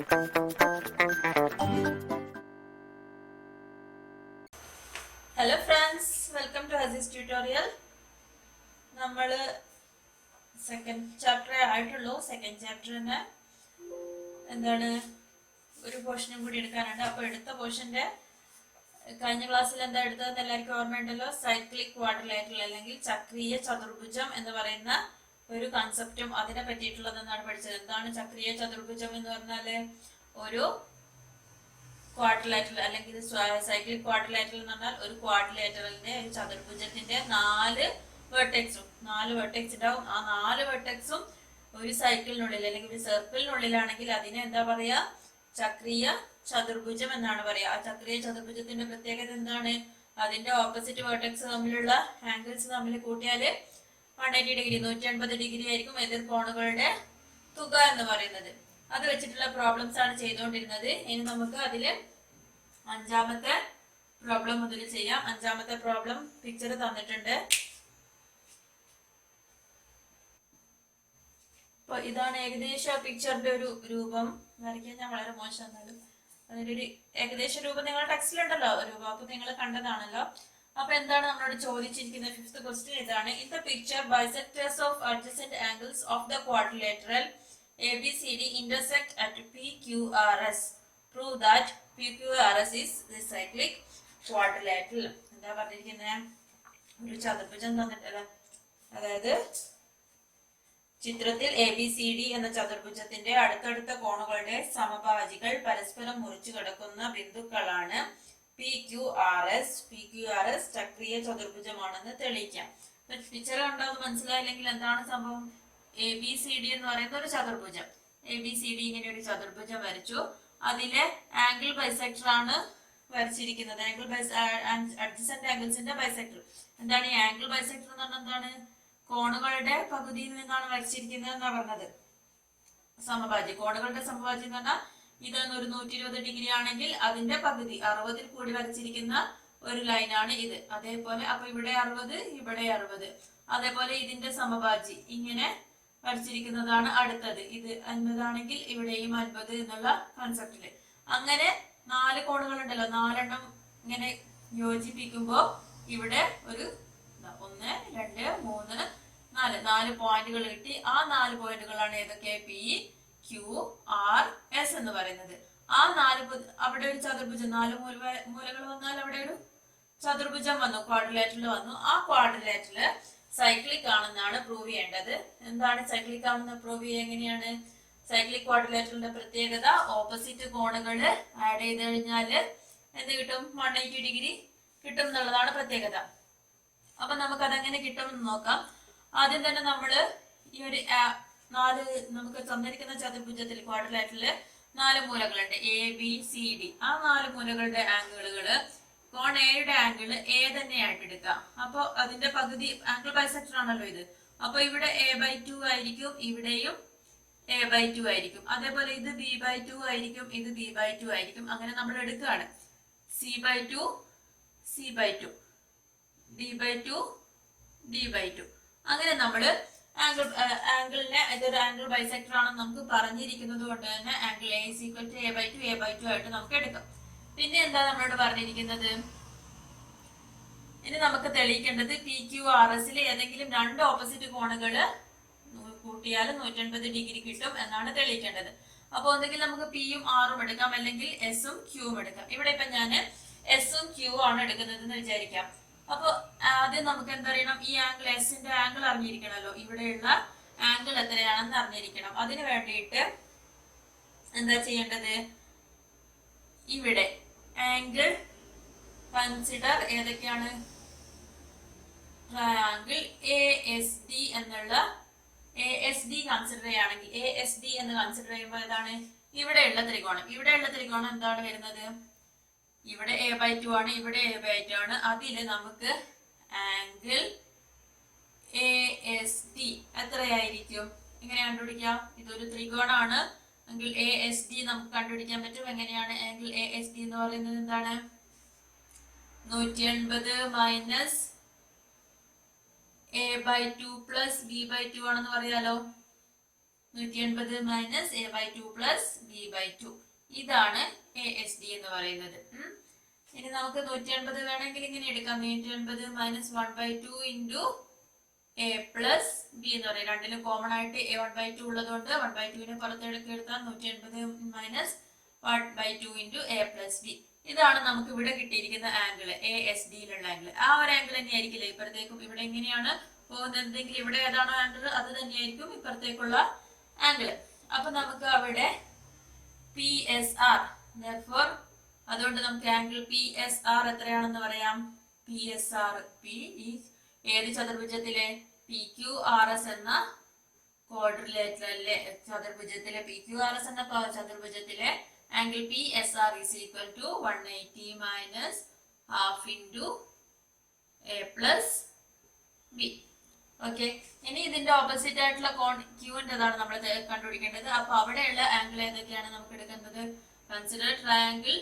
Hello friends, welcome to Hasee's tutorial. നമ്മൾ second chapter ആയിട്ടുള്ളൂ. Second ചാപ്റ്ററിന് എന്താണ് ഒരു പോർഷനും കൂടി എടുക്കാനുണ്ട്. അപ്പോൾ എടുത്ത പോർഷന്റെ കഴിഞ്ഞ ക്ലാസ്സിൽ എന്താ എടുത്തതെന്ന് എല്ലാവർക്കും ഓർമ്മയുണ്ടല്ലോ. സൈക്ലിക് ക്വാഡ്രിലേറ്ററൽ അല്ലെങ്കിൽ ചക്രീയ ചതുർഭുജം എന്ന് പറയുന്ന ഒരു കൺസെപ്റ്റും അതിനെ പറ്റിയിട്ടുള്ളതെന്നാണ് പഠിച്ചത്. എന്താണ് ചക്രീയ ചതുർഭുജം എന്ന് പറഞ്ഞാല്? ഒരു ക്വാഡ്രിലേറ്ററൽ അല്ലെങ്കിൽ സൈക്ലിക് ക്വാഡ്രിലേറ്ററൽ എന്ന് പറഞ്ഞാൽ ഒരു ക്വാഡ്രിലേറ്ററലിന്റെ ഒരു ചതുർഭുജത്തിന്റെ നാല് വെർട്ടെക്സ് ഉണ്ടാവും. ആ 4 വെർട്ടെക്സും ഒരു സൈക്കിളിനുള്ളിൽ അല്ലെങ്കിൽ ഒരു സർക്കിളിനുള്ളിലാണെങ്കിൽ അതിനെ എന്താ പറയാ? ചക്രീയ ചതുർഭുജം എന്നാണ് പറയാ. ആ ചക്രീയ ചതുർഭുജത്തിന്റെ പ്രത്യേകത എന്താണ്? അതിന്റെ ഓപ്പോസിറ്റ് വെർട്ടെക്സ് തമ്മിലുള്ള ആംഗിൾസ് തമ്മിൽ കൂട്ടിയാല് 180 ഡിഗ്രി 180 ഡിഗ്രി ആയിരിക്കും എതിർ കോണുകളുടെ തുക എന്ന് പറയുന്നത്. അത് വെച്ചിട്ടുള്ള പ്രോബ്ലംസ് ആണ് ചെയ്തുകൊണ്ടിരുന്നത്. ഇനി നമുക്ക് അതില് 5ാമത്തെ പ്രോബ്ലം മുതൽ ചെയ്യാം. 5ാമത്തെ പ്രോബ്ലം പിക്ചർ തന്നിട്ടുണ്ട്. അപ്പൊ ഇതാണ് ഏകദേശം പിക്ചറിന്റെ ഒരു രൂപം. വരയ്ക്കാൻ ഞാൻ വളരെ മോശം. എന്നാലും അതിന്റെ ഒരു ഏകദേശ രൂപം നിങ്ങളുടെ ടെക്സ്റ്റിലുണ്ടല്ലോ രൂപം. അപ്പൊ നിങ്ങൾ കണ്ടതാണല്ലോ. അപ്പൊ എന്താണ് നമ്മളോട് ചോദിച്ചിരിക്കുന്ന 5th ക്വസ്റ്റ്യൻ ഇതാണ്. In the picture bisectors of adjacent angles of the quadrilateral ABCD intersect at PQRS. Prove that PQRS is the cyclic quadrilateral. എന്താ പറഞ്ഞിരിക്കുന്നത്? ഒരു ചതുർഭുജം തന്നിട്ടല്ല. അതായത് ചിത്രത്തിൽ ABCD എന്ന ചതുർഭുജത്തിന്റെ അടുത്തടുത്ത കോണുകളുടെ സമഭാജികൾ പരസ്പരം മുറിച്ചു കിടക്കുന്ന ബിന്ദുക്കളാണ് PQRS. PQRS ചക്രീയ ചതുർഭുജമാണെന്ന് തെളിയിക്കാം. പിക്ചർ കണ്ടോ മനസ്സിലായില്ലെങ്കിൽ എന്താണ് സംഭവം? ABCD എന്ന് പറയുന്ന ഒരു ചതുർഭുജം. ABCD ഇങ്ങനെ ഒരു ചതുർഭുജം വരച്ചു. അതിലെ ആംഗിൾ ബൈസെക്ടർ ആണ് വരച്ചിരിക്കുന്നത്. Adjacent ആംഗിൾസിന്റെ bisector. എന്താണ് ഈ ആംഗിൾ ബൈസെക്ടർ എന്ന് പറഞ്ഞാൽ? എന്താണ്? കോണുകളുടെ പകുതിയിൽ നിന്നാണ് വരച്ചിരിക്കുന്നത് എന്നാ പറഞ്ഞത്. സമഭാജി, കോണുകളുടെ സമഭാജി എന്ന് പറഞ്ഞാൽ ഇതൊന്ന് ഒരു 120 ഡിഗ്രി ആണെങ്കിൽ അതിന്റെ പകുതി 60 കൂടി വരച്ചിരിക്കുന്ന ഒരു ലൈനാണ് ഇത്. അതേപോലെ അപ്പൊ ഇവിടെ 60, ഇവിടെ 60. അതേപോലെ ഇതിന്റെ സമഭാജി ഇങ്ങനെ വരച്ചിരിക്കുന്നതാണ് അടുത്തത്. ഇത് 50 ആണെങ്കിൽ ഇവിടെയും 50 എന്നുള്ള കൺസെപ്റ്റില്. അങ്ങനെ 4 കോണുകൾ ഉണ്ടല്ലോ, 4 എണ്ണം ഇങ്ങനെ യോജിപ്പിക്കുമ്പോ ഇവിടെ ഒരു 1, 2, 3, 4 പോയിന്റുകൾ കിട്ടി. ആ 4 പോയിന്റുകളാണ് ഏതൊക്കെ? P, Q, R, S എന്ന് പറയുന്നത്. ആ 4 അവിടെ ഒരു ചതുർഭുജം 4 മൂലകൾ വന്നാൽ അവിടെ ഒരു ചതുർഭുജം വന്നു, ക്വാഡ്രിലേറ്ററൽ വന്നു. ആ ക്വാഡ്രിലേറ്ററൽ സൈക്ലിക് ആണെന്നാണ് പ്രൂവ് ചെയ്യേണ്ടത്. എന്താണ് സൈക്ലിക് ആണെന്ന് പ്രൂവ് ചെയ്യുക എങ്ങനെയാണ്? സൈക്ലിക് ക്വാഡ്രിലേറ്ററലിന്റെ പ്രത്യേകത ഓപ്പോസിറ്റ് കോണുകള് ആഡ് ചെയ്ത് കഴിഞ്ഞാല് എന്ത് കിട്ടും? 180 ഡിഗ്രി കിട്ടും എന്നുള്ളതാണ് പ്രത്യേകത. അപ്പൊ നമുക്ക് അതെങ്ങനെ കിട്ടുമെന്ന് നോക്കാം. ആദ്യം തന്നെ നമ്മള് ഈ ഒരു 4 നമുക്ക് തന്നിരിക്കുന്ന ചതുർഭുജത്തിൽ ക്വാഡ്രിലേറ്ററില് 4 മൂലകളുണ്ട്, ABCD. ആ 4 മൂലകളുടെ ആംഗിളുകള് കോൺ എയുടെ ആംഗിൾ A തന്നെയായിട്ട് എടുക്കാം. അപ്പൊ അതിന്റെ പകുതി ആംഗിൾ ബൈസെക്ടർ ആണല്ലോ ഇത്. അപ്പൊ ഇവിടെ A/2 ആയിരിക്കും, ഇവിടെയും A/2 ആയിരിക്കും. അതേപോലെ ഇത് B/2 ആയിരിക്കും, ഇത് B/2 ആയിരിക്കും. അങ്ങനെ നമ്മൾ എടുക്കുകയാണ്. C/2, C/2, D/2, D/2. അങ്ങനെ നമ്മള് ആംഗിളിനെ ഇതൊരു ആംഗിൾ ബൈസെക്ടർ ആണെന്ന് നമുക്ക് പറഞ്ഞിരിക്കുന്നത് കൊണ്ട് തന്നെ ആംഗിൾ A = A/2, A/2 ആയിട്ട് നമുക്ക് എടുക്കാം. പിന്നെ എന്താ നമ്മളോട് പറഞ്ഞിരിക്കുന്നത്? ഇനി നമുക്ക് തെളിയിക്കേണ്ടത് PQRS ഏതെങ്കിലും 2 ഓപ്പോസിറ്റ് കോണുകള് കൂട്ടിയാൽ 180 ഡിഗ്രി കിട്ടും എന്നാണ് തെളിയിക്കേണ്ടത്. അപ്പൊ ഒന്നെങ്കിൽ നമുക്ക് P-യും R-ഉം എടുക്കാം, അല്ലെങ്കിൽ S-ഉം Q-ഉം എടുക്കാം. ഇവിടെ ഇപ്പൊ ഞാൻ S-ഉം Q-ഉം ആണ് എടുക്കുന്നത് എന്ന് വിചാരിക്കാം. അപ്പൊ ആദ്യം നമുക്ക് എന്തറിയണം? ഈ ആംഗിൾ എസിന്റെ ആംഗിൾ അറിഞ്ഞിരിക്കണമല്ലോ. ഇവിടെയുള്ള ആംഗിൾ എത്രയാണെന്ന് അറിഞ്ഞിരിക്കണം. അതിന് വേണ്ടിയിട്ട് എന്താ ചെയ്യേണ്ടത്? ഇവിടെ ആംഗിൾ കൺസിഡർ ഏതൊക്കെയാണ്? ട്രയാംഗിൾ ASD എന്നുള്ള ASD കൺസിഡർ ചെയ്യുകയാണെങ്കിൽ, ASD എന്ന് കൺസിഡർ ചെയ്യുമ്പോൾ ഏതാണ്? ഇവിടെയുള്ള ത്രികോണം. ഇവിടെയുള്ള ത്രികോണം എന്താണ് വരുന്നത്? ഇവിടെ A/2 ആണ്, ഇവിടെ A/2 ആണ്. അതില് നമുക്ക് ആംഗിൾ ASD എത്രയായിരിക്കും? എങ്ങനെ കണ്ടുപിടിക്കാം? ഇതൊരു ത്രികോണമാണ് എങ്കിൽ ASD നമുക്ക് കണ്ടുപിടിക്കാൻ പറ്റും. എങ്ങനെയാണ്? ആംഗിൾ ASD എന്ന് പറയുന്നത് എന്താണ്? 180 മൈനസ് A/2 പ്ലസ് B/2 ആണെന്ന് പറയാലോ. 180 മൈനസ് a/2 പ്ലസ് b/2. ഇതാണ് ASD എന്ന് പറയുന്നത്. ഇനി നമുക്ക് 180 വേണമെങ്കിൽ ഇങ്ങനെ എടുക്കാം. 180 minus 1/2 into a plus B എന്ന് പറയും. രണ്ടിലും കോമൺ ആയിട്ട് a 1/2 ഉള്ളതുകൊണ്ട് 1/2 പുറത്തെടുത്താൽ 180 minus 1/2 into a plus B. ഇതാണ് നമുക്ക് ഇവിടെ കിട്ടിയിരിക്കുന്ന ആംഗിൾ, ASDയിലുള്ള ആംഗിൾ. ആ ഒരു ആംഗിൾ തന്നെയായിരിക്കില്ലേ ഇപ്പുറത്തേക്കും. ഇവിടെ എങ്ങനെയാണ് പോകുന്നതെങ്കിൽ ഇവിടെ ഏതാണോ ആംഗിൾ അത് തന്നെയായിരിക്കും ഇപ്പുറത്തേക്കുള്ള ആംഗിൾ. അപ്പൊ നമുക്ക് അവിടെ PSR, therefore അതുകൊണ്ട് നമുക്ക് ആംഗിൾ PSR എത്രയാണെന്ന് പറയാം. PSR P ഈ ഏത് ചതുർഭുജത്തിലെ PQRS എന്ന ക്വാഡ്രിലേറ്ററലിലെ ചതുർഭുജത്തിലെ PQRS എന്ന ചതുർഭുജത്തിലെ angle PSR is equal to 180 minus half into a plus b. Okay, ഇനി ഇതിന്റെ ഓപ്പോസിറ്റ് ആയിട്ടുള്ള കോൺ ക്യൂവിൻ്റെതാണ് നമ്മൾ കണ്ടുപിടിക്കേണ്ടത്. അപ്പൊ അവിടെയുള്ള ആംഗിൾ ഏതൊക്കെയാണ് നമുക്ക് എടുക്കുന്നത്? കൺസിഡർ ട്രയാംഗിൾ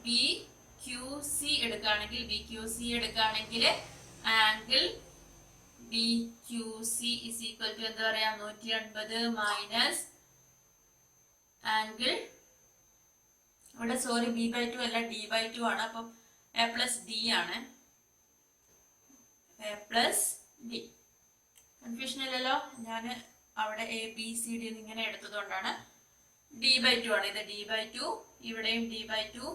BQC എടുക്കുകയാണെങ്കിൽ angle BQC is equal to എന്താ പറയാ 180 മൈനസ് ആംഗിൾ ഇവിടെ b/2 അല്ല d/2 ആണ്. അപ്പം a പ്ലസ് d ആണ്. a plus d. കൺഫ്യൂഷൻ ഇല്ലല്ലോ, ഞാൻ അവിടെ ABCD ഇങ്ങനെ എടുത്തതുകൊണ്ടാണ്. d/2 ആണ്, ഇത് d/2, ഇവിടെയും d/2.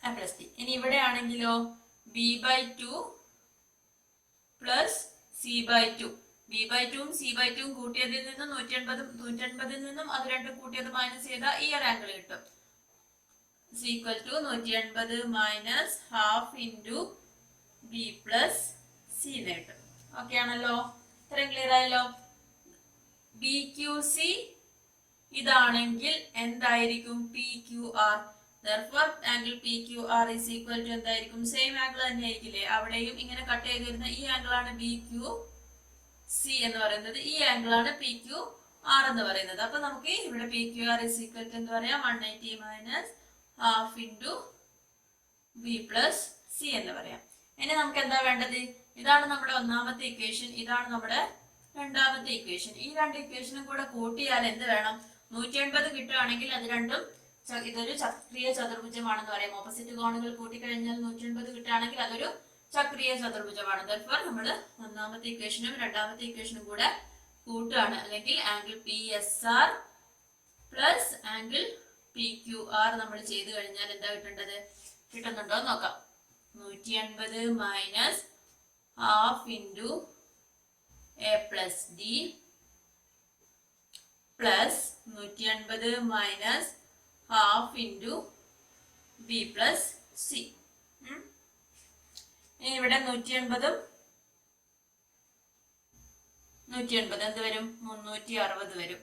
a plus d. ഇനി ഇവിടെ ആണെങ്കിലോ b/2 plus c/2. b/2 c/2 കൂട്ടിയതിൽ നിന്നും 180 നിന്നും അത് രണ്ടും കൂട്ടിയത് മൈനസ് ചെയ്താൽ ഈ ഒരു ആംഗിൾ കിട്ടും. Equal to 180 minus half into b plus c എന്ന് കിട്ടും. ഓക്കെ ആണല്ലോ, ഇത്രയും ക്ലിയർ ആയല്ലോ. BQC ഇതാണെങ്കിൽ എന്തായിരിക്കും? PQR. Therefore angle PQR is equal to എന്തായിരിക്കും? സെയിം ആംഗിൾ തന്നെയായിരിക്കില്ലേ? അവിടെയും ഇങ്ങനെ കട്ട് ചെയ്തിരുന്ന ഈ ആംഗിൾ ആണ് BQC എന്ന് പറയുന്നത്, ഈ ആംഗിൾ ആണ് PQR എന്ന് പറയുന്നത്. അപ്പൊ നമുക്ക് ഇവിടെ PQR is equal to എന്താ പറയാം? 180 minus half into b plus c എന്ന് പറയാം. ഇനി നമുക്ക് എന്താ വേണ്ടത്? ഇതാണ് നമ്മുടെ ഒന്നാമത്തെ ഇക്വേഷൻ, ഇതാണ് നമ്മുടെ രണ്ടാമത്തെ ഇക്വേഷൻ. ഈ രണ്ട് ഇക്വേഷനും കൂടെ കൂട്ടിയാൽ എന്ത് വേണം? 180 കിട്ടുകയാണെങ്കിൽ അത് രണ്ടും ഇതൊരു ചക്രീയ ചതുർഭുജമാണെന്ന് പറയാം. ഓപ്പോസിറ്റ് കോണുകൾ കൂട്ടിക്കഴിഞ്ഞാൽ 180 കിട്ടുകയാണെങ്കിൽ അതൊരു ചക്രീയ ചതുർഭുജമാണ്. തൽഫർ നമ്മൾ ഒന്നാമത്തെ ഇക്വേഷനും രണ്ടാമത്തെ ഇക്വേഷനും കൂടെ കൂട്ടുകയാണ്. അല്ലെങ്കിൽ angle PSR plus angle PQR നമ്മൾ ചെയ്ത് കഴിഞ്ഞാൽ എന്താ കിട്ടേണ്ടത്? കിട്ടുന്നുണ്ടോ നോക്കാം. 180 minus half into a plus d plus 180 minus half into b plus c. ഇനി ഇവിടെ 180 എന്ത് വരും? 360 വരും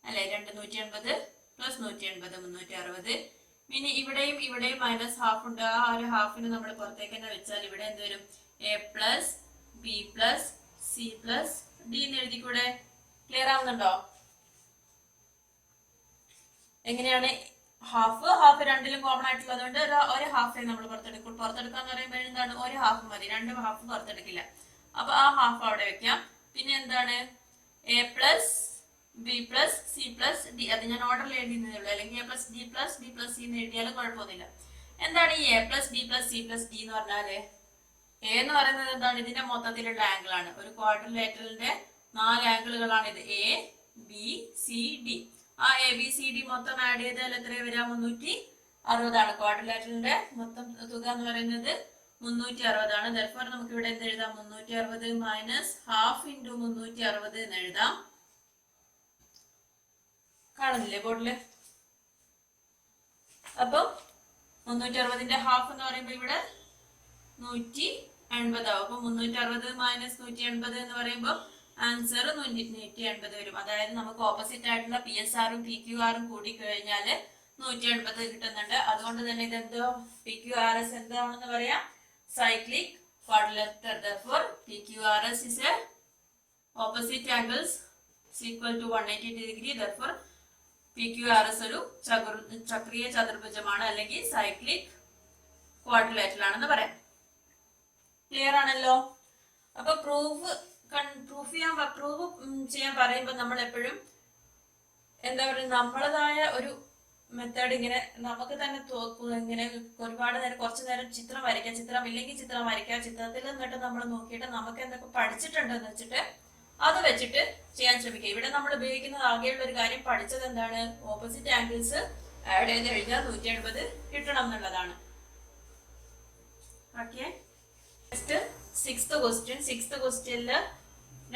അല്ലെ? 180 പ്ലസ് 180 360. ഇനി ഇവിടെയും മൈനസ് ഹാഫ് ഉണ്ട്. ആ ഒരു ഹാഫിന് നമ്മൾ പുറത്തേക്ക് തന്നെ വെച്ചാൽ ഇവിടെ എന്ത് വരും? a plus b plus c plus d എന്ന് എഴുതിക്കൂടെ? ക്ലിയർ ആവുന്നുണ്ടോ? എങ്ങനെയാണ്? ഹാഫ് രണ്ടിലും കോമൺ ആയിട്ടുള്ളതുകൊണ്ട് ഒരു ഹാഫേ നമ്മൾ പുറത്തെടുക്കും. പുറത്തെടുക്കാന്ന് പറയുമ്പോൾ എന്താണ്? ഒരു ഹാഫ് മതി, രണ്ട് ഹാഫ് പുറത്തെടുക്കില്ല. അപ്പൊ ആ ഹാഫ് അവിടെ വെക്കാം. പിന്നെ എന്താണ്? a plus b plus c plus d. അത് ഞാൻ ഓർഡറിൽ എഴുതുന്നതേ ഉള്ളൂ, അല്ലെങ്കിൽ a plus d plus b plus c എന്ന് എഴുതിയാലും കുഴപ്പമൊന്നുമില്ല. എന്താണ് ഈ a plus b plus c plus d എന്ന് പറഞ്ഞാല്? a എന്ന് പറയുന്നത് എന്താണ്? ഇതിന്റെ മൊത്തത്തിലുള്ള ആംഗിൾ ആണ്. ഒരു ക്വാഡ്രിലേറ്ററലിന്റെ 4 ആംഗിളുകളാണ് ഇത്, A B C D. ആ ABCD മൊത്തം ആഡ് ചെയ്താൽ എത്ര വരാം? 360 ആണ്. ക്വാഡ്രിലേറ്ററലിന്റെ മൊത്തം തുക എന്ന് പറയുന്നത് 360 ആണ്. ദർഫോർ നമുക്ക് ഇവിടെ എന്ത് എഴുതാം? 360 മൈനസ് ഹാഫ് ഇൻറ്റു 360 എന്ന് എഴുതാം. കാണുന്നില്ലേ ബോർഡില്? അപ്പം 360ന്റെ ഹാഫ് എന്ന് പറയുമ്പോ ഇവിടെ 180 ആവും. അപ്പൊ 360 മൈനസ് 180 എന്ന് പറയുമ്പോ ആൻസർ 180 വരും. അതായത് നമുക്ക് ഓപ്പോസിറ്റ് ആയിട്ടുള്ള PSRഉം PQRഉം കൂടി കഴിഞ്ഞാല് 180 കിട്ടുന്നുണ്ട്. അതുകൊണ്ട് തന്നെ ഇതെന്തോ PQRS എന്താണെന്ന് പറയാം? Cyclic quadrilateral. Therefore PQRS is a opposite angles is equal to 180 degree. Therefore PQRS ഒരു ചക്രീയ ചതുർഭുജമാണ്, അല്ലെങ്കിൽ സൈക്ലിക് ക്വാഡ്രിലേറ്ററൽ ആണെന്ന് പറയാം. ക്ലിയർ ആണല്ലോ? അപ്പൊ പ്രൂഫ് ചെയ്യാൻ പറയുമ്പോൾ നമ്മൾ എപ്പോഴും എന്താ പറയുക, നമ്മളതായ ഒരു മെത്തേഡ് ഇങ്ങനെ നമുക്ക് തന്നെ ഇങ്ങനെ ഒരുപാട് നേരം കുറച്ചു നേരം ചിത്രം വരയ്ക്കുക, ചിത്രം ഇല്ലെങ്കിൽ ചിത്രം വരയ്ക്കുക, ചിത്രത്തിൽ നിന്നിട്ട് നമ്മൾ നോക്കിയിട്ട് നമുക്ക് എന്തൊക്കെ പഠിച്ചിട്ടുണ്ടെന്ന് വെച്ചിട്ട് അത് വെച്ചിട്ട് ചെയ്യാൻ ശ്രമിക്കുക. ഇവിടെ നമ്മൾ ഉപയോഗിക്കുന്ന ആകെയുള്ള ഒരു കാര്യം പഠിച്ചത് എന്താണ്, ഓപ്പോസിറ്റ് ആംഗിൾസ് ആഡ് ചെയ്ത് കഴിഞ്ഞാൽ 180 കിട്ടണം എന്നുള്ളതാണ്. ഓക്കെ, നെക്സ്റ്റ് സിക്സ്ത് ക്വസ്റ്റ്യനില്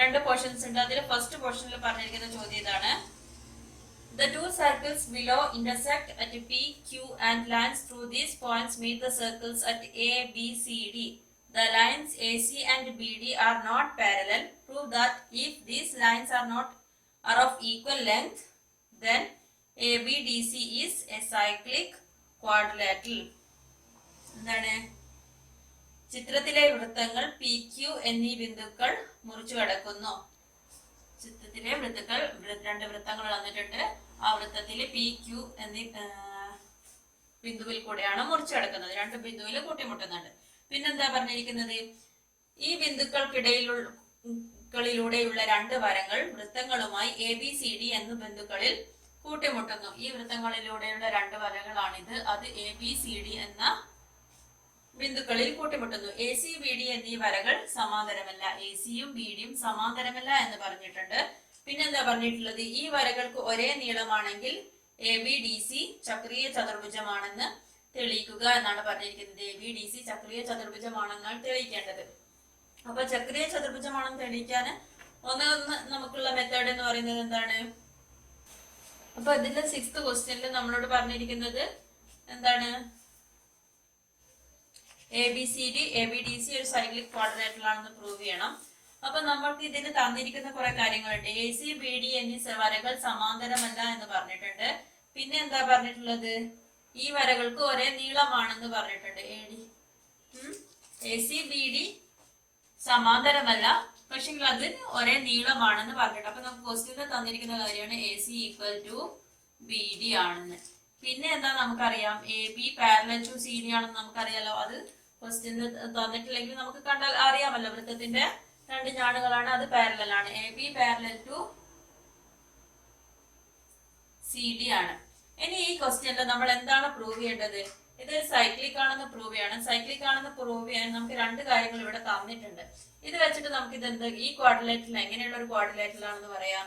2 പോർഷൻസ് ഉണ്ട്. അതിൽ ഫസ്റ്റ് പോർഷനിൽ പറഞ്ഞിരിക്കുന്ന ചോദ്യം ഇതാണ്: The two circles below intersect at P, Q and lines through these points meet the circles at A, B, C, D. The lines AC and BD are not parallel. Prove that if these lines are of equal length, then ABDC is a cyclic quadrilateral. എന്താണ്? ചിത്രത്തിലെ വൃത്തങ്ങൾ P Q എന്നീ ബിന്ദുക്കൾ മുറിച്ചു കടക്കുന്നു. ചിത്രത്തിലെ വൃത്തങ്ങൾ 2 വൃത്തങ്ങൾ വന്നിട്ടുണ്ട്. ആ വൃത്തത്തിൽ പി ക്യു എന്നീ ബിന്ദുവിൽ കൂടെയാണ് മുറിച്ചു കടക്കുന്നത്. 2 ബിന്ദുവിൽ കൂട്ടിമുട്ടുന്നുണ്ട്. പിന്നെന്താ പറഞ്ഞിരിക്കുന്നത്? ഈ ബിന്ദുക്കൾക്കിടയിലൂടെയുള്ള 2 വരകൾ വൃത്തങ്ങളുമായി ABCD എന്ന ബിന്ദുക്കളിൽ കൂട്ടിമുട്ടുന്നു. ഈ വൃത്തങ്ങളിലൂടെയുള്ള 2 വരകളാണിത്. അത് ABCD എന്ന ബിന്ദുക്കളിൽ കൂട്ടിമുട്ടുന്നു. ACBD എന്നീ വരകൾ സമാന്തരമല്ല. ACയും BDയും സമാന്തരമല്ല എന്ന് പറഞ്ഞിട്ടുണ്ട്. പിന്നെന്താ പറഞ്ഞിട്ടുള്ളത്? ഈ വരകൾക്ക് ഒരേ നീളമാണെങ്കിൽ ABDC ചക്രീയ ചതുർഭുജമാണെന്ന് തെളിയിക്കുക എന്നാണ് പറഞ്ഞിരിക്കുന്നത്. ABDC ചക്രീയ ചതുർഭുജമാണെന്നാണ് തെളിയിക്കേണ്ടത്. അപ്പൊ ചക്രീയ ചതുർഭുജമാണെന്ന് തെളിയിക്കാൻ ഒന്ന് നമുക്കുള്ള മെത്തേഡ് എന്ന് പറയുന്നത് എന്താണ്? അപ്പൊ ഇതിന്റെ 6th ക്വസ്റ്റ്യനിൽ നമ്മളോട് പറഞ്ഞിരിക്കുന്നത് എന്താണ്? ABCD ABDC ഒരു സൈക്ലിക് ക്വാഡ്രിലേറ്ററൽ ആണെന്ന് പ്രൂവ് ചെയ്യണം. അപ്പൊ നമ്മൾക്ക് ഇതിന് തന്നിരിക്കുന്ന കുറെ കാര്യങ്ങളുണ്ട്. ACBD എന്നീ വരകൾ സമാന്തരമല്ല എന്ന് പറഞ്ഞിട്ടുണ്ട്. പിന്നെ എന്താ പറഞ്ഞിട്ടുള്ളത്? ഈ വരകൾക്ക് ഒരേ നീളമാണെന്ന് പറഞ്ഞിട്ടുണ്ട്. ACBD സമാന്തരമല്ല, പക്ഷെ അതിന് ഒരേ നീളമാണെന്ന് പറഞ്ഞിട്ട്. അപ്പൊ നമുക്ക് ക്വസ്റ്റ്യനിൽ തന്നിരിക്കുന്ന കാര്യമാണ് AC = BD ആണെന്ന്. പിന്നെ എന്താ നമുക്കറിയാം? AB പാരലൽ ടു CD ആണെന്ന് നമുക്കറിയാലോ. അത് ക്വസ്റ്റ്യനിൽ തന്നിട്ടില്ലെങ്കിൽ നമുക്ക് കണ്ടാൽ അറിയാമല്ലോ. വൃത്തത്തിന്റെ 2 ഞാണുകളാണ്, അത് പാരലൽ ആണ്. AB പാരലൽ ടു CD ആണ്. ഇനി ഈ ക്വസ്റ്റ്യനിൽ നമ്മൾ എന്താണ് പ്രൂവ് ചെയ്യേണ്ടത്? ഇത് സൈക്ലിക് ആണെന്ന് പ്രൂവ് ചെയ്യണം. സൈക്ലിക് ആണെന്ന് പ്രൂവ് ചെയ്യാൻ നമുക്ക് 2 കാര്യങ്ങൾ ഇവിടെ തന്നിട്ടുണ്ട്. ഇത് വെച്ചിട്ട് നമുക്ക് ഇതെന്ത്, ഈ ക്വാഡ്രിലേറ്ററൽ എങ്ങനെയുള്ള ഒരു ക്വാഡ്രിലേറ്ററൽ ആണെന്ന് പറയാം?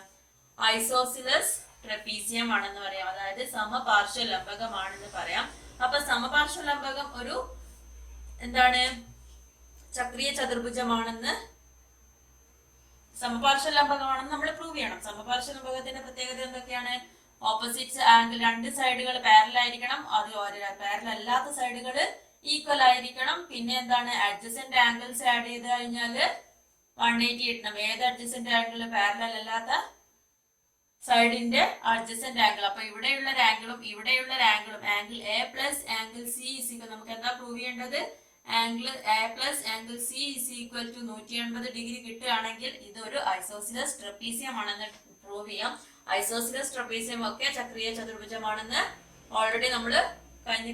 ഐസോസിലസ് ട്രപീസിയം ആണെന്ന് പറയാം. അതായത് സമപാർശ്വലംബകമാണെന്ന് പറയാം. അപ്പൊ സമപാർശ്വലംബകം ഒരു എന്താണ്? ചക്രീയ ചതുർഭുജമാണെന്ന്, സമപാർശ്വലംബകമാണെന്ന് നമ്മൾ പ്രൂവ് ചെയ്യണം. സമപാർശ്വലംബകത്തിന്റെ പ്രത്യേകത എന്തൊക്കെയാണ്? ഓപ്പോസിറ്റ് ആംഗിൾ 2 സൈഡുകൾ പാരലൽ ആയിരിക്കണം. അത് പാരലൽ അല്ലാത്ത സൈഡുകൾ ഈക്വൽ ആയിരിക്കണം. പിന്നെ എന്താണ്? അഡ്ജസന്റ് ആംഗിൾസ് ആഡ് ചെയ്ത് കഴിഞ്ഞാൽ 180 കിട്ടണം. ഏത് അഡ്ജസന്റ് ആംഗിൾ? പാരലൽ അല്ലാത്ത സൈഡിന്റെ അഡ്ജസന്റ് ആംഗിൾ. അപ്പൊ ഇവിടെയുള്ള ആംഗിളും ഇവിടെയുള്ള ആംഗിളും angle A plus angle C നമുക്ക് എന്താ പ്രൂവ് ചെയ്യേണ്ടത്? Angle A plus angle C = 180 degree കിട്ടുകയാണെങ്കിൽ ഇതൊരു ഐസോസിലസ് ട്രപീസിയം ആണെന്ന് പ്രൂവ് ചെയ്യാം. ഐസോസിലസ് ട്രപീസിയം ഒക്കെ ചക്രീയ ചതുർഭുജമാണെന്ന് ഓൾറെഡി നമ്മൾ കഴിഞ്ഞ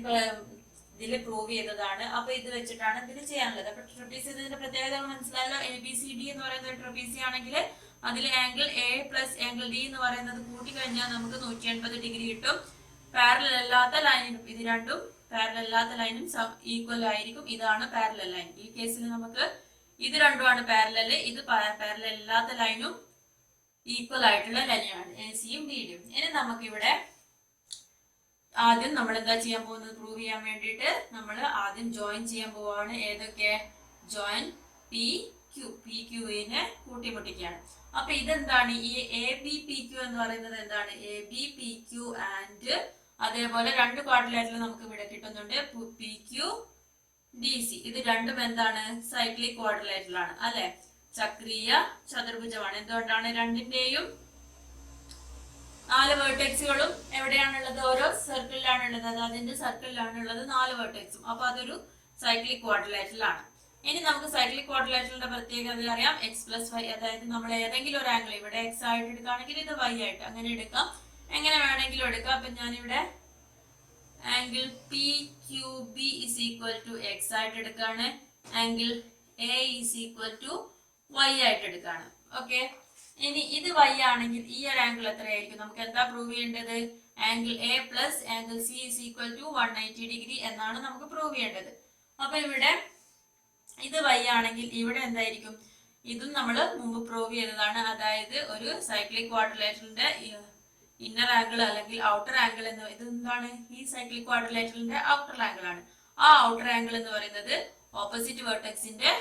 ഇതിൽ പ്രൂവ് ചെയ്തതാണ്. അപ്പൊ ഇത് വെച്ചിട്ടാണ് ഇതിൽ ചെയ്യാനുള്ളത്. അപ്പൊ ട്രപീസിയത്തിന്റെ പ്രത്യേകതകൾ മനസ്സിലായല്ലോ. ABCD എന്ന് പറയുന്നത് ട്രപീസിയം ആണെങ്കിൽ അതിൽ angle A plus angle D എന്ന് പറയുന്നത് കൂട്ടി കഴിഞ്ഞാൽ നമുക്ക് 180 ഡിഗ്രി കിട്ടും. പാരലൽ അല്ലാത്ത ലൈനും ഇത് രണ്ടും പാരലൽ അല്ലാത്ത ലൈനും ഈക്വൽ ആയിരിക്കും. ഇതാണ് പാരലൽ ലൈൻ. ഈ കേസിൽ നമുക്ക് ഇത് രണ്ടുമാണ് പാരലൽ. ഇത് പാരലൽ അല്ലാത്ത ലൈനും ഈക്വൽ ആയിട്ടുള്ള ലൈനാണ് ACയും BDയും. ഇനി നമുക്കിവിടെ ആദ്യം നമ്മൾ എന്താ ചെയ്യാൻ പോകുന്നത്? പ്രൂവ് ചെയ്യാൻ വേണ്ടിയിട്ട് നമ്മൾ ആദ്യം ജോയിൻ ചെയ്യാൻ പോവാണ്. ഏതൊക്കെ? ജോയിൻ PQനെ കൂട്ടിമുട്ടിക്കുകയാണ്. അപ്പൊ ഇതെന്താണ്? ഈ ABPQ എന്ന് പറയുന്നത് എന്താണ്? ABPQ ആൻഡ് അതേപോലെ 2 ക്വാഡ്രിലേറ്ററൽ നമുക്ക് ഇവിടെ കിട്ടുന്നുണ്ട്. PQDC. ഇത് രണ്ടും എന്താണ്? സൈക്ലിക് ക്വാഡ്രിലേറ്ററൽ ആണ് അല്ലെ? ചക്രീയ ചതുർഭുജമാണ്. എന്തുകൊണ്ടാണ്? രണ്ടിന്റെയും 4 വേർട്ടെക്സുകളും എവിടെയാണുള്ളത്? ഓരോ സർക്കിളിലാണുള്ളത്. അത് അതിന്റെ സർക്കിളിലാണുള്ളത് 4 വേർട്ടെക്സും. അപ്പൊ അതൊരു സൈക്ലിക് ക്വാഡ്രിലേറ്ററൽ ആണ്. ഇനി നമുക്ക് സൈക്ലിക് ക്വാഡ്രിലേറ്ററലിന്റെ പ്രത്യേകത അറിയാം. x+y. അതായത് നമ്മൾ ഏതെങ്കിലും ഒരു ആംഗിൾ ഇവിടെ x ആയിട്ട് എടുക്കുകയാണെങ്കിൽ ഇത് y ആയിട്ട് അങ്ങനെ എടുക്കാം. എങ്ങനെ വേണമെങ്കിലും എടുക്കാം. അപ്പൊ ഞാനിവിടെ angle P Q B is equal to X ആയിട്ട് എടുക്കാണ്. Angle A is equal to Y ആയിട്ട് എടുക്കാണ്. ഓക്കെ, ഇനി ഇത് വൈ ആണെങ്കിൽ ഈ ഒരു ആംഗിൾ എത്രയായിരിക്കും? നമുക്ക് എന്താ പ്രൂവ് ചെയ്യേണ്ടത്? Angle A plus angle C is equal to 180 degree എന്നാണ് നമുക്ക് പ്രൂവ് ചെയ്യേണ്ടത്. അപ്പൊ ഇവിടെ ഇത് വൈ ആണെങ്കിൽ ഇവിടെ എന്തായിരിക്കും? ഇതും നമ്മൾ മുമ്പ് പ്രൂവ് ചെയ്തതാണ്. അതായത് ഒരു സൈക്ലിക് ക്വാഡ്രിലേറ്ററിന്റെ ഇന്നർ ആംഗിൾ അല്ലെങ്കിൽ ഔട്ടർ ആംഗിൾ എന്ന് ഇത് എന്താണ്? ഈ സൈക്ലിക് ക്വാഡ്രിലേറ്ററിന്റെ ഔട്ടർ ആംഗിൾ ആണ്. ആ ഔട്ടർ ആംഗിൾ എന്ന് പറയുന്നത് ഓപ്പോസിറ്റ് വെർട്ടെക്സിന്റെ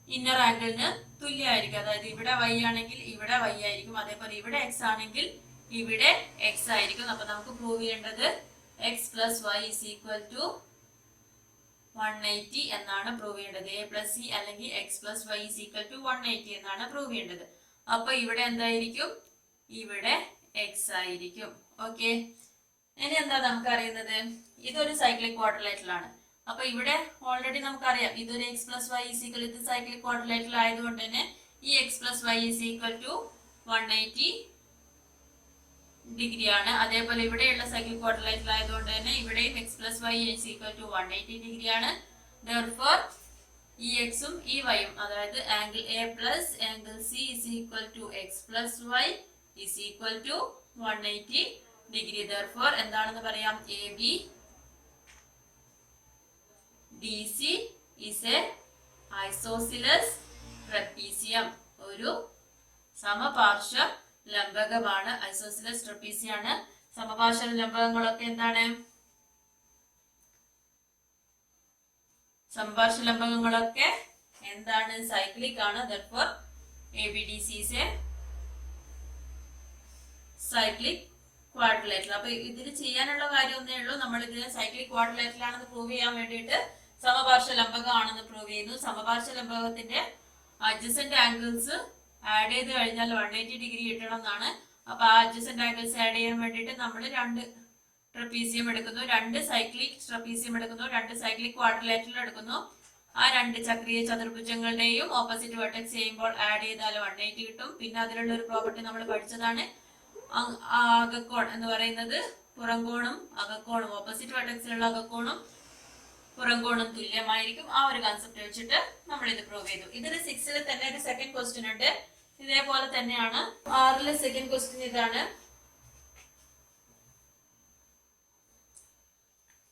ഇന്നർ ആംഗിളിന് തുല്യമായിരിക്കും. അതായത് ഇവിടെ വൈ ആണെങ്കിൽ ഇവിടെ വൈ ആയിരിക്കും, അതേപോലെ ഇവിടെ എക്സ് ആണെങ്കിൽ ഇവിടെ എക്സ് ആയിരിക്കും. അപ്പൊ നമുക്ക് പ്രൂവ് ചെയ്യേണ്ടത് X plus Y is equal to 180 എന്നാണ് പ്രൂവ് ചെയ്യേണ്ടത്. എ പ്ലസ് സി അല്ലെങ്കിൽ X plus Y is equal to 180 എന്നാണ് പ്രൂവ് ചെയ്യേണ്ടത്. അപ്പൊ ഇവിടെ എന്തായിരിക്കും? ഇവിടെ എക്സ് ആയിരിക്കും. ഓക്കെ, ഇനി എന്താ നമുക്ക് അറിയുന്നത്? ഇതൊരു സൈക്ലിക് ക്വാഡ്രിലേറ്ററൽ ആണ്. അപ്പൊ ഇവിടെ ഓൾറെഡി നമുക്കറിയാം ഇതൊരു X plus Y is equal, ഇത് സൈക്ലിക് ക്വാഡ്രിലേറ്ററൽ ആയതുകൊണ്ട് തന്നെ ഈ X plus Y is equal to 180 degree ആണ്. അതേപോലെ ഇവിടെയുള്ള സൈക്ലിക് ക്വാഡ്രിലേറ്ററൽ ആയതുകൊണ്ട് തന്നെ ഇവിടെയും X plus Y is equal to 180 degree ആണ്. Therefore ഈ എക്സും ഈ വൈയും, അതായത് angle A plus angle C is equal to X plus Y is equal to 180 degree. Therefore എന്താണെന്ന് പറയാം? A B D C is A isosceles trapezium. ഒരു സമപാർശ്വ ലംബകമാണ്. Isosceles ട്രപ്പീസിയാണ്. സമപാർശ്വ ലംബകങ്ങളൊക്കെ എന്താണ്? സമപാർശ്വ ലംബകങ്ങളൊക്കെ എന്താണ്? സൈക്ലിക് ആണ്. Therefore ABDC is a cyclic quadrilateral. അപ്പൊ ഇതിൽ ചെയ്യാനുള്ള കാര്യം ഒന്നേ ഉള്ളൂ. നമ്മൾ ഇതിനെ സൈക്ലിക് ക്വാഡ്രിലേറ്ററൽ ആണെന്ന് പ്രൂവ് ചെയ്യാൻ വേണ്ടിയിട്ട് സമപാർശ്വ ലംബകം ആണെന്ന് പ്രൂവ് ചെയ്യുന്നു. സമപാർശ്വ ലംബകത്തിന്റെ അഡ്ജസന്റ് ആംഗിൾസ് ആഡ് ചെയ്ത് കഴിഞ്ഞാൽ 180 ഡിഗ്രി കിട്ടണം എന്നാണ്. അപ്പൊ ആ അഡ്ജസന്റ് ആംഗിൾസ് ആഡ് ചെയ്യാൻ വേണ്ടിയിട്ട് നമ്മൾ രണ്ട് ട്രപ്പീസിയം എടുക്കുന്നു, രണ്ട് സൈക്ലിക് ട്രപ്പീസിയം എടുക്കുന്നു, രണ്ട് സൈക്ലിക് ക്വാഡ്രിലേറ്ററൽ എടുക്കുന്നു. ആ രണ്ട് ചക്രീയ ചതുർഭുജങ്ങളുടെയും ഓപ്പോസിറ്റ് വെർട്ടെക്സ് ചെയ്യുമ്പോൾ ആഡ് ചെയ്താൽ 180 കിട്ടും. പിന്നെ അതിലുള്ള ഒരു പ്രോപ്പർട്ടി നമ്മൾ പഠിച്ചതാണ്, അകക്കോൺ എന്ന് പറയുന്നത് പുറംകോണും അകക്കോണും, ഓപ്പോസിറ്റ് വെർട്ടെക്സിലുള്ള അകക്കോണും പുറംകോണും തുല്യമായിരിക്കും. ആ ഒരു കൺസെപ്റ്റ് വെച്ചിട്ട് നമ്മൾ ഇത് പ്രൂവ് ചെയ്തു. ഇതിൽ 6ൽ തന്നെ ഒരു സെക്കൻഡ് ക്വസ്റ്റ്യൻ ഉണ്ട്, ഇതേപോലെ തന്നെയാണ്. 6ലെ സെക്കൻഡ് ക്വസ്റ്റ്യൻ ഇതാണ്.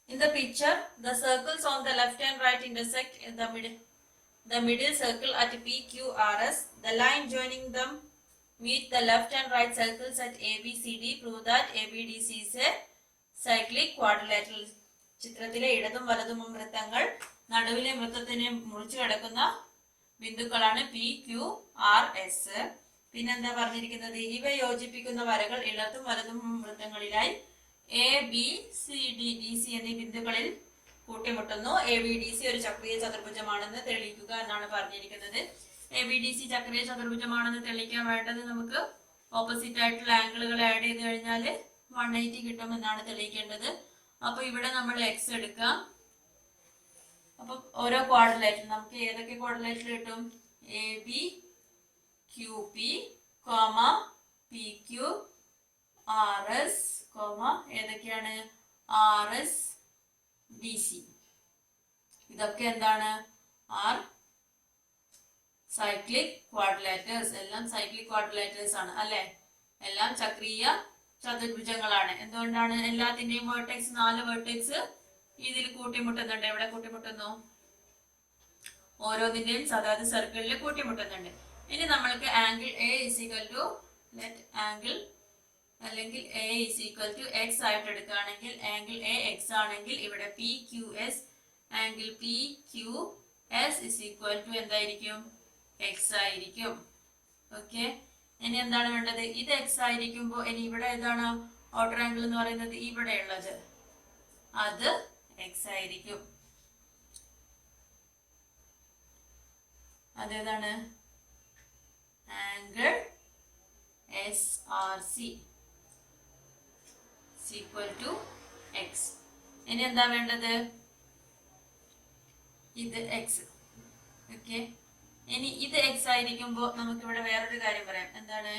In the picture, the circles on the left and right intersect in the middle circle at PQRS. The line joining them meet the left and right circles at ABCD. Prove that ABDC is a cyclic quadrilateral. ചിത്രത്തിലെ ഇടതും വലതും വൃത്തങ്ങൾ നടുവിലെ വൃത്തത്തിനെ മുറിച്ചു കിടക്കുന്ന ബിന്ദുക്കളാണ് PQRS. പിന്നെന്താ പറഞ്ഞിരിക്കുന്നത്? ഇവ യോജിപ്പിക്കുന്ന വരകൾ ഇടതും വലതും വൃത്തങ്ങളിലായി A B C D D C എന്നീ ബിന്ദുക്കളിൽ കൂട്ടിമുട്ടുന്നു. എ ബി ഡി സി ഒരു ചക്രീയ ചതുർഭുജമാണെന്ന് തെളിയിക്കുക എന്നാണ് പറഞ്ഞിരിക്കുന്നത്. എ ബി ഡി സി ചക്രീയ ചതുർഭുജമാണെന്ന് തെളിയിക്കാൻ വേണ്ടത് നമുക്ക് ഓപ്പോസിറ്റ് ആയിട്ടുള്ള ആംഗിളുകൾ ആഡ് ചെയ്ത് കഴിഞ്ഞാൽ 180 കിട്ടും എന്നാണ് തെളിയിക്കേണ്ടത്. അപ്പൊ ഇവിടെ നമ്മൾ എക്സ് എടുക്കാം. അപ്പൊ ഓരോ ക്വാഡ്രിലേറ്റർ നമുക്ക് ഏതൊക്കെ ക്വാഡ്രിലേറ്റർ കിട്ടും? A B Q P comma P Q R S comma ഏതൊക്കെയാണ്? R S D C. ഇതൊക്കെ എന്താണ്? Are cyclic quadrilaterals. എല്ലാം സൈക്ലിക് ക്വാഡ്രിലേറ്റേഴ്സ് ആണ് അല്ലെ? എല്ലാം ചക്രീയ ചതുർഭുജങ്ങളാണ്. എന്തുകൊണ്ടാണ്? എല്ലാത്തിന്റെയും വേർട്ടെക്സ് 4 വേർട്ടെക്സ് ഇതിൽ കൂട്ടിമുട്ടുന്നുണ്ട്. എവിടെ കൂട്ടിമുട്ടുന്നു? ഓരോന്നിന്റെയും അതായത് സർക്കിളിൽ കൂട്ടിമുട്ടുന്നുണ്ട്. ഇനി നമ്മൾക്ക് angle A is equal to angle അല്ലെങ്കിൽ A is equal to X ആയിട്ട് എടുക്കുകയാണെങ്കിൽ ആംഗിൾ എ എക്സ് ആണെങ്കിൽ ഇവിടെ P Q S angle P Q S is equal to എന്തായിരിക്കും? എക്സ് ആയിരിക്കും. ഓക്കെ, ഇനി എന്താണ് വേണ്ടത്? ഇത് എക്സ് ആയിരിക്കുമ്പോൾ ഇനി ഇവിടെ ഏതാണ് ഔട്ടർ ആംഗിൾ എന്ന് പറയുന്നത്? ഇവിടെ ഉള്ളത് അത് എക്സ് ആയിരിക്കും. അതേതാണ്? Angle S R C equal to X. ഇനി എന്താ വേണ്ടത്? ഇത് എക്സ്. ഓക്കെ, ഇനി ഇത് എക്സ് ആയിരിക്കുമ്പോൾ നമുക്ക് ഇവിടെ വേറൊരു കാര്യം പറയാം. എന്താണ്?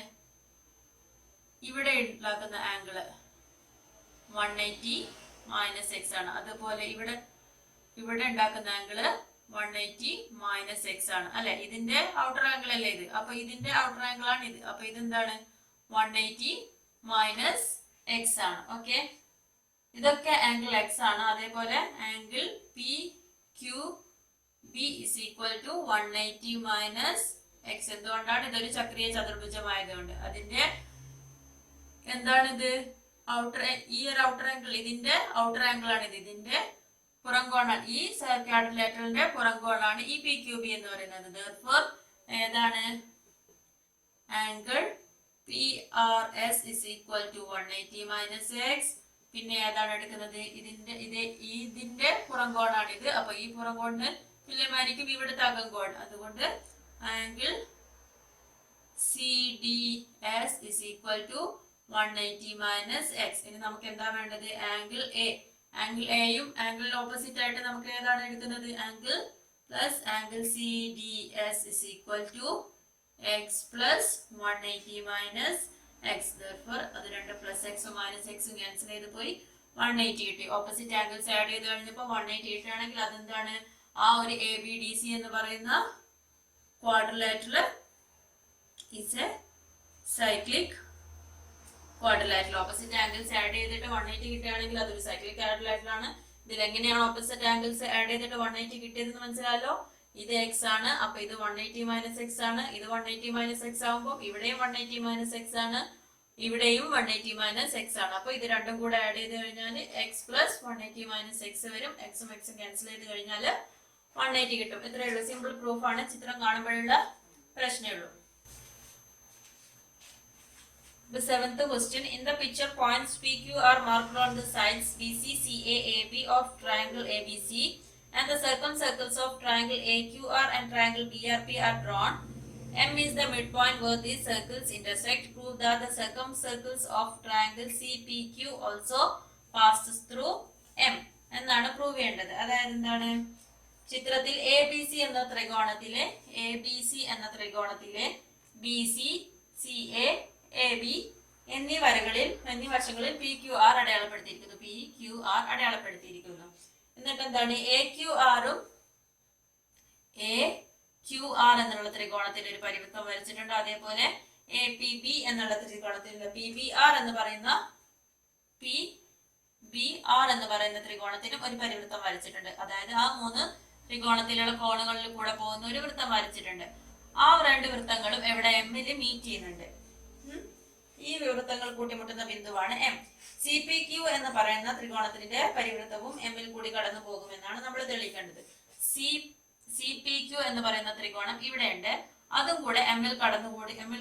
ഇവിടെ ഉണ്ടാക്കുന്ന ആംഗിള് 180 മൈനസ് എക്സ് ആണ്. അതുപോലെ ഇവിടെ ഉണ്ടാക്കുന്ന ആംഗിള് 180 മൈനസ് എക്സ് ആണ് അല്ലെ. ഇതിന്റെ ഔട്ടർ ആംഗിൾ അല്ലേ ഇത്. അപ്പൊ ഇതിന്റെ ഔട്ടർ ആംഗിൾ ആണ് ഇത്. അപ്പൊ ഇതെന്താണ് 180 മൈനസ് എക്സ് ആണ്. ഓക്കെ, ഇതൊക്കെ ആംഗിൾ എക്സ് ആണ്. അതേപോലെ angle P Q B is equal to 180 minus X. എന്തുകൊണ്ടാണ്? ഇതൊരു ചക്രീയ ചതുർഭുജമായതുകൊണ്ട്. അതിന്റെ എന്താണിത്? ഔട്ടർ, ഈ ഒരു ഔട്ടർ ആംഗിൾ, ഇതിന്റെ ഔട്ടർ ആംഗിൾ ആണ് ഇത്. ഇതിന്റെ പുറംകോണാണ് ഈ ക്വാഡ്രിലാറ്ററലിന്റെ പുറംകോണാണ് ഈ പി ക്യു ബി എന്ന് പറയുന്നത്. therefore ഏതാണ്? Angle P R S is equal to 180 minus X. പിന്നെ ഏതാണ് എടുക്കുന്നത്? ഇതിന്റെ പുറംകോണാണ് ഇത്. അപ്പൊ ഈ പുറംകോണിന് തുല്യമായിരിക്കും ഇവിടുത്തെ അകംകോൺ. അതുകൊണ്ട് angle C D S is equal to 180 minus X. ഇനി നമുക്ക് എന്താ വേണ്ടത്? Angle A. ആംഗിൾ എയും ആംഗിളിന് ഓപ്പോസിറ്റ് ആയിട്ട് നമുക്ക് ഏതാണ് എടുക്കുന്നത്? Angle plus angle C D S is equal to X plus 180 minus X. therefore അത് രണ്ട് പ്ലസ് എക്സും മൈനസ് എക്സും ക്യാൻസൽ ചെയ്ത് പോയി 180 കിട്ടി. ഓപ്പോസിറ്റ് ആംഗിൾസ് ആഡ് ചെയ്ത് കഴിഞ്ഞപ്പോൾ 180 കിട്ടുകയാണെങ്കിൽ അതെന്താണ്? ആ ഒരു എ ബി ഡി സി എന്ന് പറയുന്ന quadrilateral is A cyclic quadrilateral. Opposite angles add ചെയ്തിട്ട് 180 കിട്ടുകയാണെങ്കിൽ അതൊരു സൈക്ലിക് ക്വാഡ്രിലാറ്ററൽ ആണ്. ഇതിൽ എങ്ങനെയാണ് ഓപ്പോസിറ്റ് ആംഗിൾസ് ആഡ് ചെയ്തിട്ട് 180 കിട്ടിയതെന്ന് മനസ്സിലായല്ലോ. ഇത് എക്സ് ആണ്. അപ്പൊ ഇത് 180 മൈനസ് എക്സ് ആണ്. ഇത് 180 മൈനസ് എക്സ് ആകുമ്പോൾ ഇവിടെയും 180 മൈനസ് എക്സ് ആണ്, ഇവിടെയും 180 മൈനസ് എക്സ് ആണ്. അപ്പൊ ഇത് രണ്ടും കൂടെ ആഡ് ചെയ്ത് കഴിഞ്ഞാൽ എക്സ് പ്ലസ് 180 മൈനസ് എക്സ് വരും. എക്സും എക്സും ക്യാൻസൽ ചെയ്ത് കഴിഞ്ഞാൽ 180 കിട്ടും. ഇത്രയേ ഉള്ളൂ. സിമ്പിൾ പ്രൂഫ് ആണ്. ചിത്രം കാണുമ്പോഴുള്ള പ്രശ്നമേ ഉള്ളൂ. The seventh question. In the picture, points PQ are marked on the sides BC, CA, AB of triangle ABC, and the circumcircles of triangle AQR and triangle BRP are drawn. M is the midpoint where these circles intersect. Prove that the circumcircles of triangle CPQ also passes through M. എന്നാണ് prove ചെയ്യേണ്ടത്. അതായത് എന്താണ്? ചിത്രത്തിൽ ABC എന്ന ത്രികോണത്തിലെ BC, CA, AB എന്നീ വശങ്ങളിൽ PQR അടയാളപ്പെടുത്തിയിരിക്കുന്നു. എന്നിട്ട് എന്താണ്? AQR എന്നുള്ള ത്രികോണത്തിന്റെ ഒരു പരിവൃത്തം വരച്ചിട്ടുണ്ട്. അതേപോലെ APB എന്നുള്ള ത്രികോണത്തിന്റെ PBR എന്ന് പറയുന്ന ത്രികോണത്തിനും ഒരു പരിവൃത്തം വരച്ചിട്ടുണ്ട്. അതായത് ആ മൂന്ന് ത്രികോണത്തിലുള്ള കോണുകളിൽ കൂടെ പോകുന്ന ഒരു വൃത്തം വരച്ചിട്ടുണ്ട്. ആ രണ്ട് വൃത്തങ്ങളും എവിടെ? എമ്മിൽ മീറ്റ് ചെയ്യുന്നുണ്ട്. ഈ വൃത്തങ്ങൾ കൂട്ടിമുട്ടുന്ന ബിന്ദുവാണ് എം. CPQ എന്ന് പറയുന്ന ത്രികോണത്തിന്റെ പരിവൃത്തവും എമ്മിൽ കൂടി കടന്നു പോകുമെന്നാണ് നമ്മൾ തെളിയിക്കേണ്ടത്. CPQ എന്ന് പറയുന്ന ത്രികോണം ഇവിടെയുണ്ട്. അതും കൂടെ എമ്മിൽ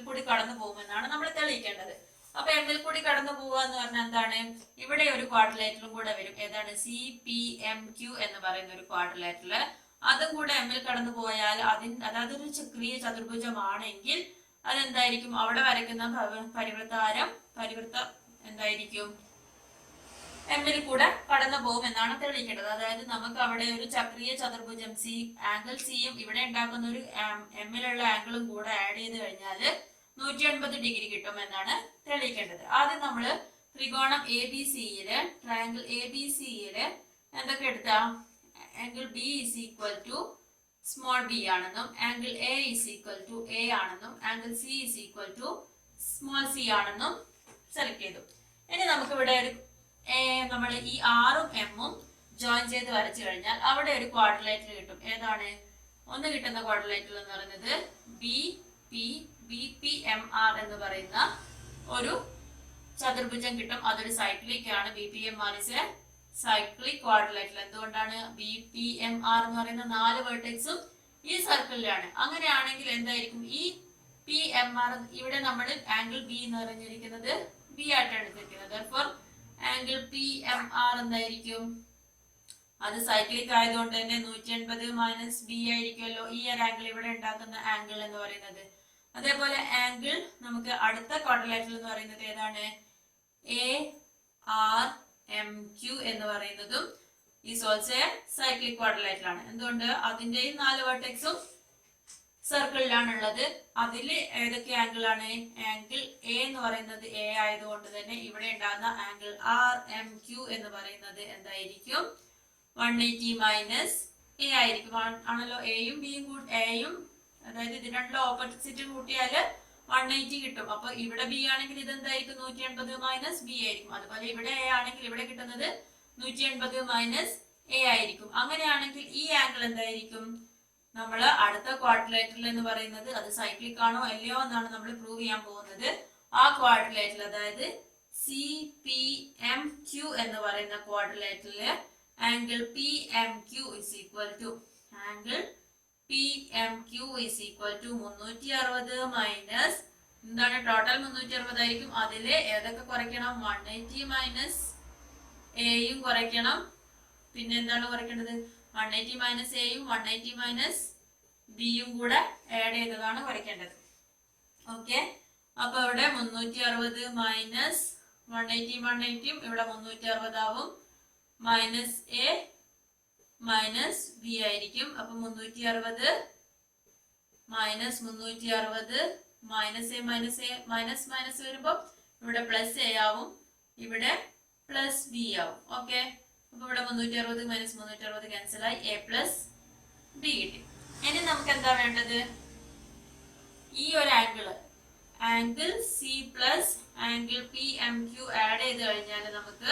കൂടി കടന്നു പോകുമെന്നാണ് നമ്മൾ തെളിയിക്കേണ്ടത്. അപ്പൊ എമ്മിൽ കൂടി കടന്നു പോവുക എന്ന് പറഞ്ഞാൽ എന്താണ്? ഇവിടെ ഒരു ക്വാഡ്രിലാറ്ററലും കൂടെ വരും. ഏതാണ്? CPMQ എന്ന് പറയുന്ന ഒരു ക്വാഡ്രിലാറ്ററൽ. അതും കൂടെ എമ്മിൽ കടന്നു പോയാൽ അതൊരു ചക്രീയ ചതുർഭുജമാണെങ്കിൽ അതെന്തായിരിക്കും? അവിടെ വരയ്ക്കുന്ന പരിവൃത്തം എന്തായിരിക്കും? എമ്മിൽ കൂടെ കടന്നു പോകും എന്നാണ് തെളിയിക്കേണ്ടത്. അതായത് നമുക്ക് അവിടെ ഒരു ചക്രീയ ചതുർഭുജം ആംഗിൾ സിയും ഇവിടെ ഉണ്ടാക്കുന്ന ഒരു എമ്മിലുള്ള ആംഗിളും കൂടെ ആഡ് ചെയ്ത് കഴിഞ്ഞാൽ 180 ഡിഗ്രി കിട്ടും എന്നാണ് തെളിയിക്കേണ്ടത്. ആദ്യം നമ്മൾ ത്രികോണം ട്രയാങ്കിൾ ABCയില് എന്തൊക്കെ എടുത്താ? Angle B is equal to small b ആണെന്നും angle A is equal to A ആണെന്നും angle C is equal to small c ആണെന്നും സെലക്ട് ചെയ്തു. ഇനി നമുക്ക് ഇവിടെ നമ്മൾ ഈ ആറും എമ്മും ജോയിൻ ചെയ്ത് വരച്ചു കഴിഞ്ഞാൽ അവിടെ ഒരു ക്വാഡ്രിലാറ്ററൽ കിട്ടും. ഏതാണ്? ഒന്ന് കിട്ടുന്ന ക്വാഡ്രിലാറ്ററൽ എന്ന് പറയുന്നത് BPMR എന്ന് പറയുന്ന ഒരു ചതുർഭുജം കിട്ടും. അതൊരു സൈക്ലിക് ആണ്. BPMR is a cyclic quadrilateral. എന്തുകൊണ്ടാണ്? BPMR എന്ന് പറയുന്ന 4 വെർട്ടെക്സും ഈ സർക്കിളിലാണ്. അങ്ങനെയാണെങ്കിൽ എന്തായിരിക്കും? ഈ PMR ഇവിടെ നമ്മൾ ആംഗിൾ B എന്ന് പറഞ്ഞിരിക്കുന്നത് B ആയിട്ടാണ് എടുത്തിരിക്കുന്നത്. therefore ആംഗിൾ PMR എന്തായിരിക്കും? അത് സൈക്ലിക് ആയതുകൊണ്ട് തന്നെ 180 മൈനസ് B ആയിരിക്കുമല്ലോ ഈ ഒരു ആംഗിൾ ഇവിടെ ഉണ്ടാക്കുന്ന ആംഗിൾ എന്ന് പറയുന്നത്. അതേപോലെ ആംഗിൾ നമുക്ക് അടുത്ത ക്വാഡ്രിലാറ്ററൽ എന്ന് പറയുന്നത് ഏതാണ്? ARMQ എന്ന് പറയുന്നതും ഈസ് ഓൾസോ സൈക്ലിക് ക്വാഡ്രിലാറ്ററൽ ആണ്. എന്തുകൊണ്ട്? അതിന്റെയും 4 വെർട്ടെക്സും സർക്കിളിലാണുള്ളത്. അതിൽ ഏതൊക്കെ ആംഗിൾ ആണ്? ആംഗിൾ എ എന്ന് പറയുന്നത് എ ആയതുകൊണ്ട് തന്നെ ഇവിടെ ഉണ്ടാകുന്ന ആംഗിൾ ആർ എം ക്യു എന്ന് പറയുന്നത് എന്തായിരിക്കും? 180 മൈനസ് എ ആയിരിക്കും. ആണല്ലോ, എയും ബിയും എയും അതായത് ഇത് രണ്ടും ഓപ്പോസിറ്റ് കൂട്ടിയാല് 180 കിട്ടും. അപ്പൊ ഇവിടെ ബി ആണെങ്കിൽ ഇത് എന്തായിരിക്കും? 180 മൈനസ് ബി ആയിരിക്കും. അതുപോലെ ഇവിടെ എ ആണെങ്കിൽ ഇവിടെ കിട്ടുന്നത് 180 മൈനസ് എ ആയിരിക്കും. അങ്ങനെയാണെങ്കിൽ ഈ ആംഗിൾ എന്തായിരിക്കും? നമ്മൾ അടുത്ത ക്വാഡ്രിലേറ്ററൽ എന്ന് പറയുന്നത് അത് സൈക്ലിക് ആണോ അല്ലയോ എന്നാണ് നമ്മൾ പ്രൂവ് ചെയ്യാൻ പോകുന്നത്. ആ ക്വാഡ്രിലേറ്ററൽ അതായത് CPMQ എന്ന് പറയുന്ന ക്വാഡ്രിലേറ്ററില് angle PMQ is equal to 360 minus എന്താണ്? ടോട്ടൽ 360 ആയിരിക്കും. അതില് ഏതൊക്കെ കുറയ്ക്കണം? 180 മൈനസ് എയും കുറയ്ക്കണം. പിന്നെ എന്താണ് കുറയ്ക്കേണ്ടത്? 180 മൈനസ് എയും 180 മൈനസ് ബിയും കൂടെ ആഡ് ചെയ്തതാണ് കുറയ്ക്കേണ്ടത്. ഓക്കെ, അപ്പൊ ഇവിടെ 360 മൈനസ് 180 ഇവിടെ 360 ആവും. മൈനസ് എ മൈനസ് ബി ആയിരിക്കും. അപ്പൊ 360 minus 360 minus A minus minus വരുമ്പോ ഇവിടെ പ്ലസ് എ ആവും, ഇവിടെ പ്ലസ് ബി ആവും. ഓക്കെ, അപ്പൊ ഇവിടെ 360 മൈനസ് 360 ക്യാൻസൽ ആയി, എ പ്ലസ് ബി കിട്ടി. ഇനി നമുക്ക് എന്താ വേണ്ടത്? ഈ ഒരു angle C plus angle PMQ add ചെയ്ത് കഴിഞ്ഞാൽ നമുക്ക്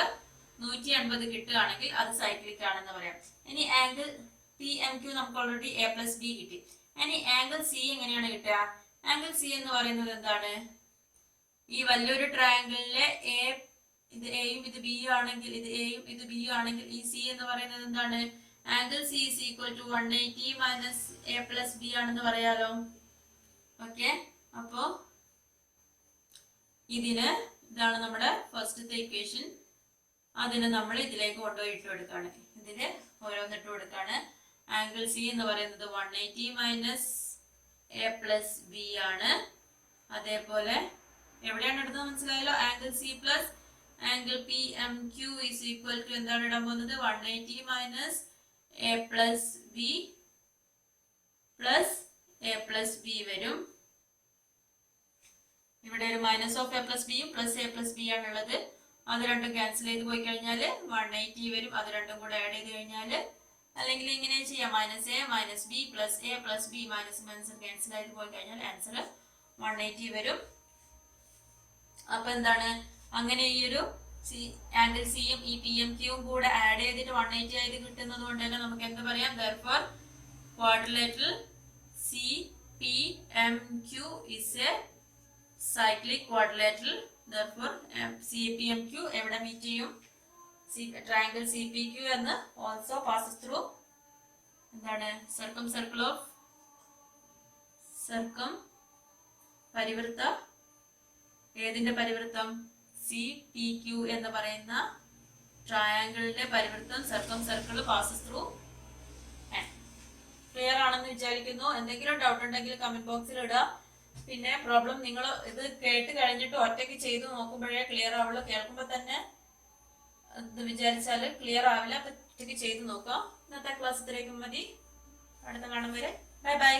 180 കിട്ടുകയാണെങ്കിൽ അത് സൈക്ലിക് ആണെന്ന് പറയാം. ഇനി ആംഗിൾ PMQ നമുക്ക് ഓൾറെഡി എ പ്ലസ് ബി കിട്ടി. ഇനി ആംഗിൾ സി എങ്ങനെയാണ് കിട്ടുക? ആംഗിൾ സി എന്ന് പറയുന്നത് എന്താണ്? ഈ വലിയൊരു ട്രയാംഗിളിലെ ഇത് എയും ഇത് ബിയും ആണെങ്കിൽ, ഇത് എയും ഇത് ബിയും ആണെങ്കിൽ ഈ സി എന്ന് പറയുന്നത് എന്താണ്? Angle C is equal to 180 minus A plus B ആണെന്ന് പറയാലോ. ഓക്കെ, അപ്പോ ഇതാണ് നമ്മുടെ ഫസ്റ്റത്തെ ഇക്വേഷൻ. അതിനെ നമ്മൾ ഇതിലേക്ക് കൊണ്ടുപോയി ഇട്ട് കൊടുക്കാണ്. ഇതില് ഓരോന്നിട്ട് കൊടുക്കാണ്. ആംഗിൾ സി എന്ന് പറയുന്നത് 180 മൈനസ് എ പ്ലസ് ബി ആണ്. അതേപോലെ എവിടെയാണ് ഇടുന്നത് മനസ്സിലായല്ലോ? Angle C plus angle PMQ is equal to എന്താണ് ഇടാൻ പോകുന്നത്? 180 minus A plus B plus A plus B വരും. ഇവിടെ ഒരു മൈനസ് ഓഫ് എ പ്ലസ് ബിയും പ്ലസ് എ പ്ലസ് ബി ആണുള്ളത്. അത് രണ്ടും ക്യാൻസൽ ചെയ്ത് പോയി കഴിഞ്ഞാൽ 180 വരും. അത് രണ്ടും കൂടെ ആഡ് ചെയ്ത് കഴിഞ്ഞാൽ, അല്ലെങ്കിൽ ഇങ്ങനെ ചെയ്യാം, minus A minus B plus A plus B minus minus cancel ആയിട്ട് പോയി കഴിഞ്ഞാൽ ആൻസർ 180 വരും. അപ്പൊ എന്താണ്? അങ്ങനെ ഈ ഒരു ആംഗിൾ സിയും ഈ PMQയും കൂടെ ആഡ് ചെയ്തിട്ട് 180 ആയിട്ട് കിട്ടുന്നത് കൊണ്ട് തന്നെ നമുക്ക് എന്ത് പറയാം? therefore quadrilateral CPMQ is a cyclic quadrilateral. therefore CPMQ എവിടെ മീറ്റ് ചെയ്യും? triangle CPQ എന്ന് also passes through എന്താണ്? പരിവൃത്ത. ഏതിന്റെ പരിവൃത്തം? CPQ എന്ന് പറയുന്ന ട്രയാങ്കിളിന്റെ പരിവൃത്തം സർക്കിൾ പാസസ് ത്രൂ. ക്ലിയർ ആണെന്ന് വിചാരിക്കുന്നു. എന്തെങ്കിലും ഡൗട്ട് ഉണ്ടെങ്കിൽ കമന്റ് ബോക്സിൽ ഇടുക. പിന്നെ പ്രോബ്ലം നിങ്ങൾ ഇത് കേട്ട് കഴിഞ്ഞിട്ട് ഒറ്റയ്ക്ക് ചെയ്തു നോക്കുമ്പോഴേ ക്ലിയർ ആവുള്ളൂ. കേൾക്കുമ്പോൾ തന്നെ ഇത് വിചാരിച്ചാൽ ക്ലിയർ ആവില്ല. അപ്പൊ ഒറ്റയ്ക്ക് ചെയ്ത് നോക്കാം. ഇന്നത്തെ ക്ലാസ് ഇത്രയ്ക്കും മതി. അടുത്ത കാണും വരെ ബൈ ബൈ.